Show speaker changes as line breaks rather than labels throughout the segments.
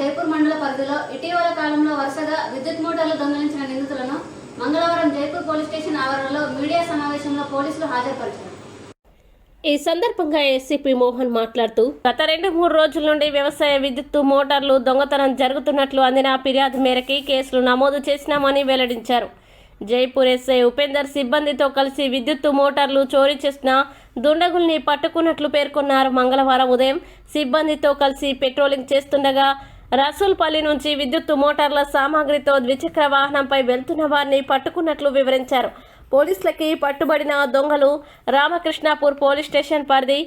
జైపూర్ మండల పరిధిలో ఇటీవల కాలంలో వరుసగా విద్యుత్ మోటార్లు దొంగిలించిన నిందితులను మంగళవారం జైపూర్ పోలీస్ స్టేషన్ ఆవరణలో మీడియా సమావేశంలో పోలీసులు హాజరుపరిచారు.
ఈ సందర్భంగా ఏసీపీ మోహన్ మాట్లాడుతూ గత 2-3 రోజుల నుండి వ్యవసాయ విద్యుత్తు మోటార్లు దొంగతనం జరుగుతున్నట్లు అందిన ఫిర్యాదు మేరకు కేసులు నమోదు చేసినామని వెల్లడించారు. జైపూర్ ఎస్ఐ ఉపేందర్ సిబ్బందితో కలిసి విద్యుత్తు మోటార్లు చోరీ చేసిన దుండగుల్ని పట్టుకున్నట్లు పేర్కొన్నారు. మంగళవారం ఉదయం సిబ్బందితో కలిసి పెట్రోలింగ్ చేస్తుండగా రసూల్పల్లి నుంచి విద్యుత్తు మోటార్ల సామాగ్రితో ద్విచక్ర వాహనంపై వెళ్తున్న వారిని పట్టుకున్నట్లు వివరించారు. పోలీసులకి పట్టుబడిన దొంగలు రామకృష్ణాపూర్ పోలీస్ స్టేషన్ పరిధి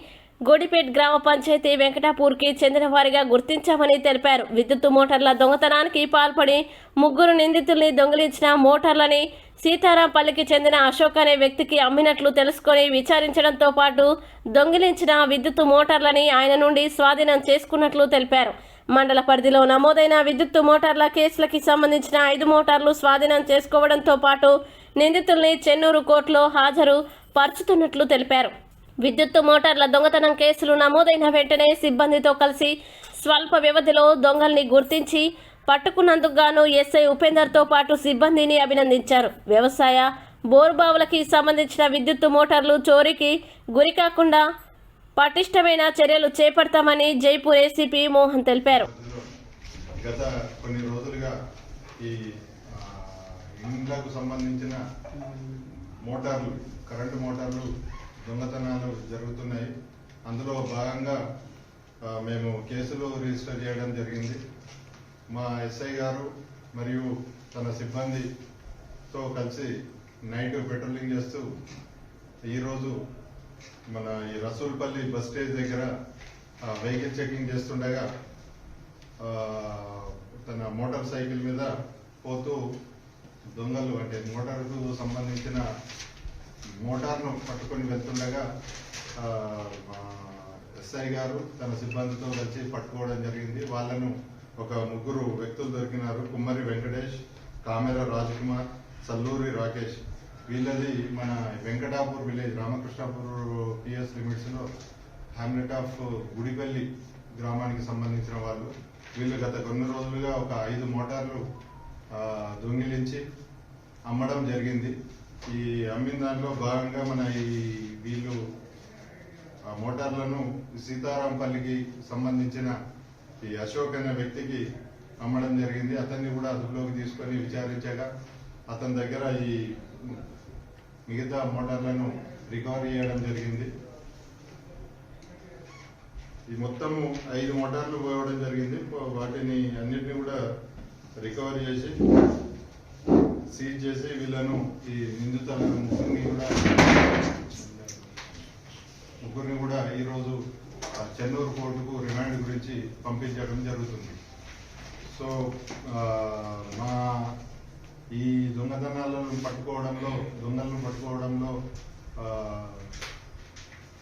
గోడిపేట్ గ్రామ పంచాయతీ వెంకటాపూర్కి చెందిన వారిగా గుర్తించామని తెలిపారు. విద్యుత్తు మోటార్ల దొంగతనానికి పాల్పడి 3 నిందితుల్ని దొంగిలించిన మోటార్లని సీతారాంపల్లికి చెందిన అశోక్ అనే వ్యక్తికి అమ్మినట్లు తెలుసుకొని విచారించడంతో పాటు దొంగిలించిన విద్యుత్తు మోటార్లని ఆయన నుండి స్వాధీనం చేసుకున్నట్లు తెలిపారు. మండల పరిధిలో నమోదైన విద్యుత్తు మోటార్ల కేసులకి సంబంధించిన 5 మోటార్లు స్వాధీనం చేసుకోవడంతో పాటు నిందితుల్ని చెన్నూరు కోర్టులో హాజరు పరుచుతున్నట్లు తెలిపారు. విద్యుత్తు మోటార్ల దొంగతనం కేసులు నమోదైన వెంటనే సిబ్బందితో కలిసి స్వల్ప వ్యవధిలో దొంగల్ని గుర్తించి పట్టుకున్నందుకు గాను ఎస్ఐ ఉపేందర్తో పాటు సిబ్బందిని అభినందించారు. వ్యవసాయ బోరుబావులకి సంబంధించిన విద్యుత్తు మోటార్లు చోరీకి గురికాకుండా పటిష్టమైన చర్యలు చేపడతామని జైపూర్ ఏసీపీ మోహన్ తెలిపారు.
గత కొన్ని రోజులుగా ఈ ఇండ్లకు సంబంధించిన మోటార్లు, కరెంటు మోటార్లు దొంగతనాలు జరుగుతున్నాయి. అందులో భాగంగా మేము కేసులు రిజిస్టర్ చేయడం జరిగింది. మా ఎస్ఐ గారు మరియు తన సిబ్బందితో కలిసి నైట్ పెట్రోలింగ్ చేస్తూ ఈరోజు మన ఈ రసూల్పల్లి బస్ స్టేజ్ దగ్గర వెహికల్ చెకింగ్ చేస్తుండగా తన మోటార్ సైకిల్ మీద పోతూ దొంగలు అంటే మోటార్కు సంబంధించిన మోటార్ను పట్టుకొని వెళ్తుండగా ఎస్ఐ గారు తన సిబ్బందితో కలిసి పట్టుకోవడం జరిగింది. వాళ్ళను ఒక 3 వ్యక్తులు దొరికినారు. కుమ్మరి వెంకటేష్, కామెర రాజ్కుమార్, సల్లూరి రాకేష్. వీళ్ళది మన వెంకటాపూర్ విలేజ్ రామకృష్ణాపూర్ పిఎస్ లిమిట్స్లో హ్యామ్లెట్ ఆఫ్ గుడిపల్లి గ్రామానికి సంబంధించిన వాళ్ళు. వీళ్ళు గత కొన్ని రోజులుగా ఒక 5 మోటార్లు దొంగిలించి అమ్మడం జరిగింది. ఈ అమ్మిన దాంట్లో భాగంగా మన వీళ్ళు మోటార్లను సీతారాంపల్లికి సంబంధించిన ఈ అశోక్ అనే వ్యక్తికి అమ్మడం జరిగింది. అతన్ని కూడా అదుపులోకి తీసుకొని విచారించగా అతని దగ్గర ఈ మిగతా మోటార్లను రికవరీ చేయడం జరిగింది. ఈ మొత్తము 5 మోటార్లు పోవడం జరిగింది. వాటిని అన్నిటిని కూడా రికవరీ చేసి సీజ్ చేసి వీళ్ళను ఈ నిందితులను ముగ్గురిని కూడా ఈరోజు చెన్నూరు కోర్టుకు రిమాండ్ గురించి పంపించడం జరుగుతుంది. సో మా ఈ దొంగలను పట్టుకోవడంలో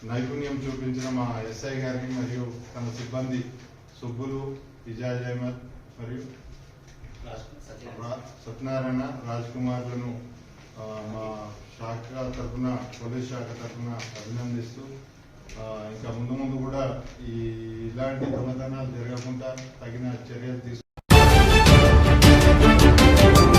నైపుణ్యం చూపించిన మా ఎస్ఐ గారికి మరియు తన సిబ్బంది సుబ్బులు, ఇజాజ్ అహ్మద్ మరియు సత్యనారాయణ, రాజ్కుమార్లను మా శాఖ తరఫున, పోలీస్ శాఖ తరఫున అభినందిస్తూ ఇంకా ముందు కూడా ఇలాంటి దొంగతనాలు జరగకుండా తగిన చర్యలు తీసుకుంటాం.